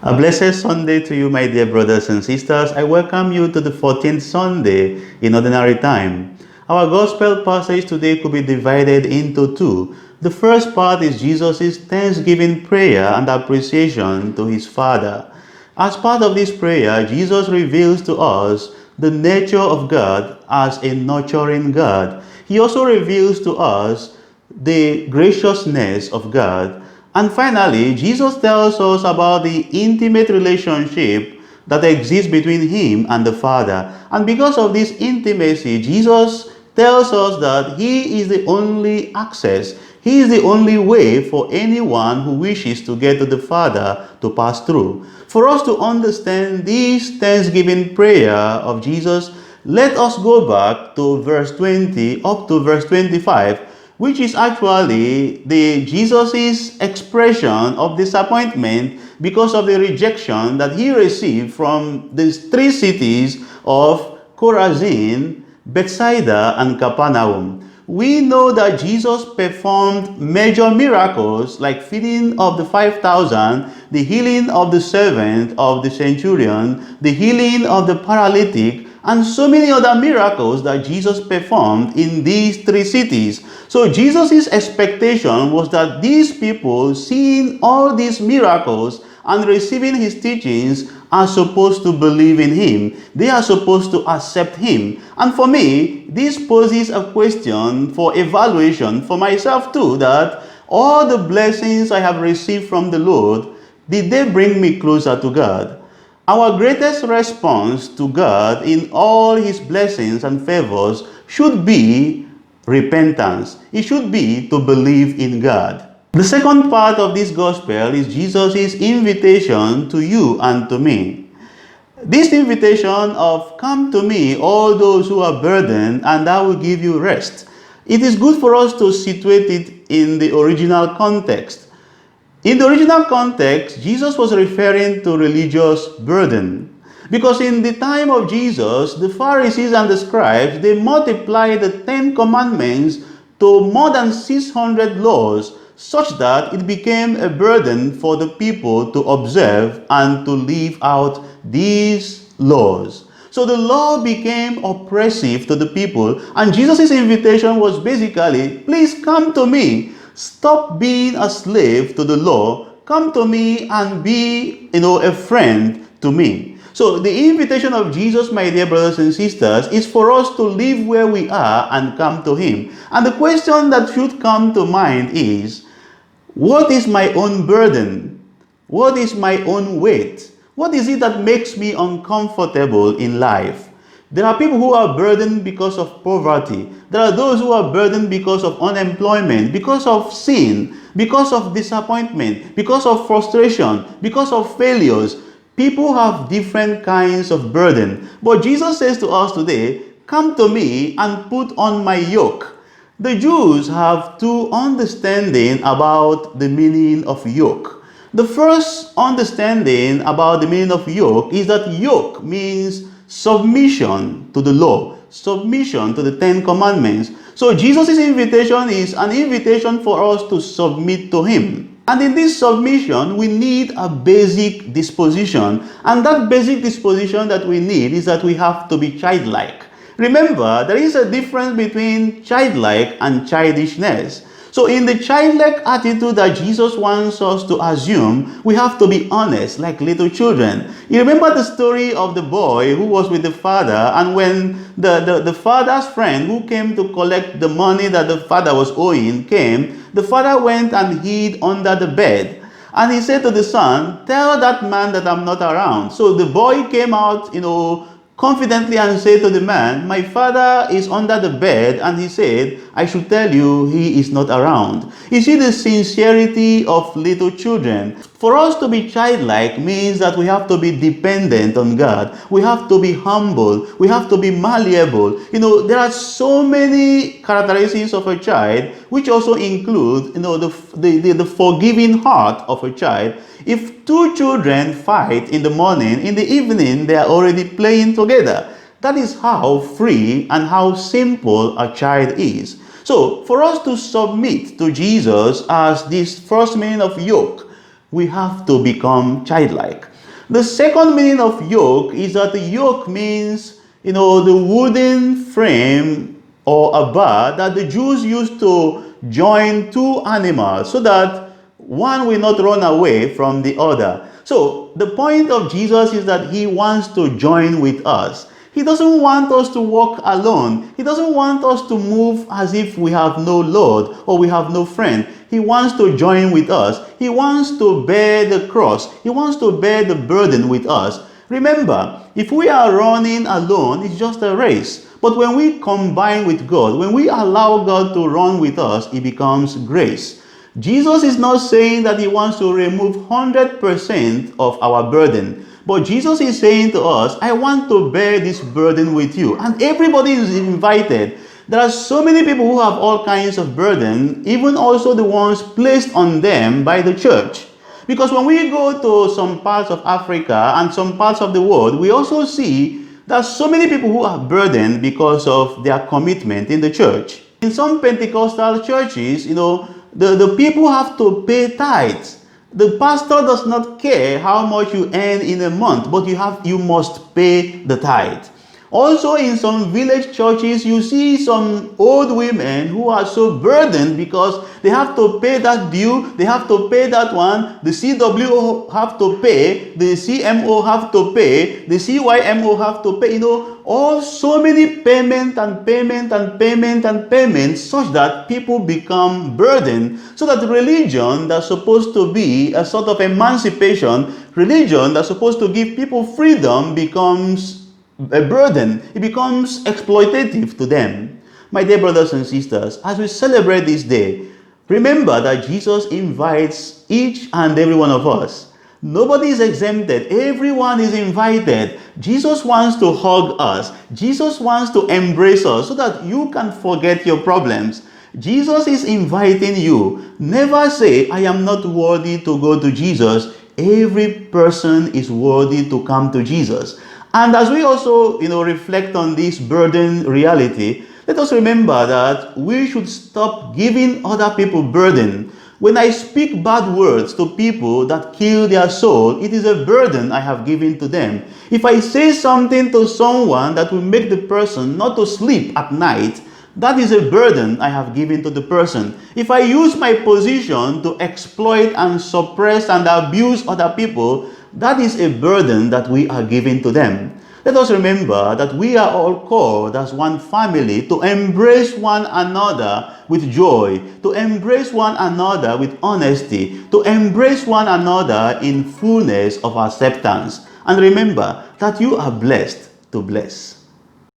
A blessed Sunday to you, my dear brothers and sisters. I welcome you to the 14th Sunday in Ordinary Time. Our Gospel passage today could be divided into two. The first part is Jesus' thanksgiving prayer and appreciation to his Father. As part of this prayer, Jesus reveals to us the nature of God as a nurturing God. He also reveals to us the graciousness of God. And finally, Jesus tells us about the intimate relationship that exists between him and the Father. And because of this intimacy, Jesus tells us that he is the only access, he is the only way for anyone who wishes to get to the Father to pass through. For us to understand this thanksgiving prayer of Jesus, let us go back to verse 20 up to verse 25, which is actually the Jesus's expression of disappointment because of the rejection that he received from these three cities of Chorazin, Bethsaida, and Capernaum. We know that Jesus performed major miracles like feeding of the 5,000, the healing of the servant of the centurion, the healing of the paralytic, and so many other miracles that Jesus performed in these three cities. So Jesus' expectation was that these people, seeing all these miracles and receiving his teachings, are supposed to believe in him. They are supposed to accept him. And for me, this poses a question for evaluation for myself too, that all the blessings I have received from the Lord, did they bring me closer to God? Our greatest response to God in all his blessings and favors should be repentance. It should be to believe in God. The second part of this gospel is Jesus' invitation to you and to me. This invitation of "Come to me, all those who are burdened, and I will give you rest." It is good for us to situate it in the original context. In the original context, Jesus was referring to religious burden. Because in the time of Jesus, the Pharisees and the scribes, they multiplied the 10 commandments to more than 600 laws, such that it became a burden for the people to observe and to live out these laws. So the law became oppressive to the people, and Jesus' invitation was basically, please come to me. Stop being a slave to the law. Come to me and be, a friend to me. So the invitation of Jesus, my dear brothers and sisters, is for us to live where we are and come to him. And the question that should come to mind is, what is my own burden? What is my own weight? What is it that makes me uncomfortable in life? There are people who are burdened because of poverty. There are those who are burdened because of unemployment, because of sin, because of disappointment, because of frustration, because of failures. People have different kinds of burden. But Jesus says to us today, come to me and put on my yoke. The Jews have two understandings about the meaning of yoke. The first understanding about the meaning of yoke is that yoke means submission to the law, submission to the 10 commandments. So Jesus' invitation is an invitation for us to submit to him. And in this submission, we need a basic disposition. And that basic disposition that we need is that we have to be childlike. Remember, there is a difference between childlike and childishness. So in the childlike attitude that Jesus wants us to assume, we have to be honest like little children. You remember the story of the boy who was with the father, and when the father's friend who came to collect the money that the father was owing came, the father went and hid under the bed. And he said to the son, tell that man that I'm not around. So the boy came out, confidently and said to the man, my father is under the bed, and he said, I should tell you he is not around. You see the sincerity of little children. For us to be childlike means that we have to be dependent on God. We have to be humble. We have to be malleable. There are so many characteristics of a child, which also include, the forgiving heart of a child. If two children fight in the morning, in the evening, they are already playing together. That is how free and how simple a child is. So, for us to submit to Jesus as this first meaning of yoke, we have to become childlike. The second meaning of yoke is that the yoke means, the wooden frame or a bar that the Jews used to join two animals so that one will not run away from the other. So the point of Jesus is that he wants to join with us. He doesn't want us to walk alone. He doesn't want us to move as if we have no Lord or we have no friend. He wants to join with us. He wants to bear the cross. He wants to bear the burden with us. Remember, if we are running alone, it's just a race. But when we combine with God, when we allow God to run with us, it becomes grace. Jesus is not saying that he wants to remove 100% of our burden. But Jesus is saying to us, I want to bear this burden with you. And everybody is invited. There are so many people who have all kinds of burden, even also the ones placed on them by the church. Because when we go to some parts of Africa and some parts of the world, we also see that so many people who are burdened because of their commitment in the church. In some Pentecostal churches, the people have to pay tithes. The pastor does not care how much you earn in a month, but you must pay the tithe. Also, in some village churches, you see some old women who are so burdened because they have to pay that due, they have to pay that one, the CWO have to pay, the CMO have to pay, the CYMO have to pay, all so many payment and payment and payment and payment, such that people become burdened, so that religion that's supposed to be a sort of emancipation, religion that's supposed to give people freedom becomes a burden. It becomes exploitative to them. My dear brothers and sisters, as we celebrate this day, remember that Jesus invites each and every one of us. Nobody is exempted. Everyone is invited. Jesus wants to hug us. Jesus wants to embrace us so that you can forget your problems. Jesus is inviting you. Never say, I am not worthy to go to Jesus. Every person is worthy to come to Jesus. And as we also, reflect on this burden reality, let us remember that we should stop giving other people burden. When I speak bad words to people that kill their soul, it is a burden I have given to them. If I say something to someone that will make the person not to sleep at night, that is a burden I have given to the person. If I use my position to exploit and suppress and abuse other people, that is a burden that we are giving to them. Let us remember that we are all called as one family to embrace one another with joy, to embrace one another with honesty, to embrace one another in fullness of acceptance. And remember that you are blessed to bless.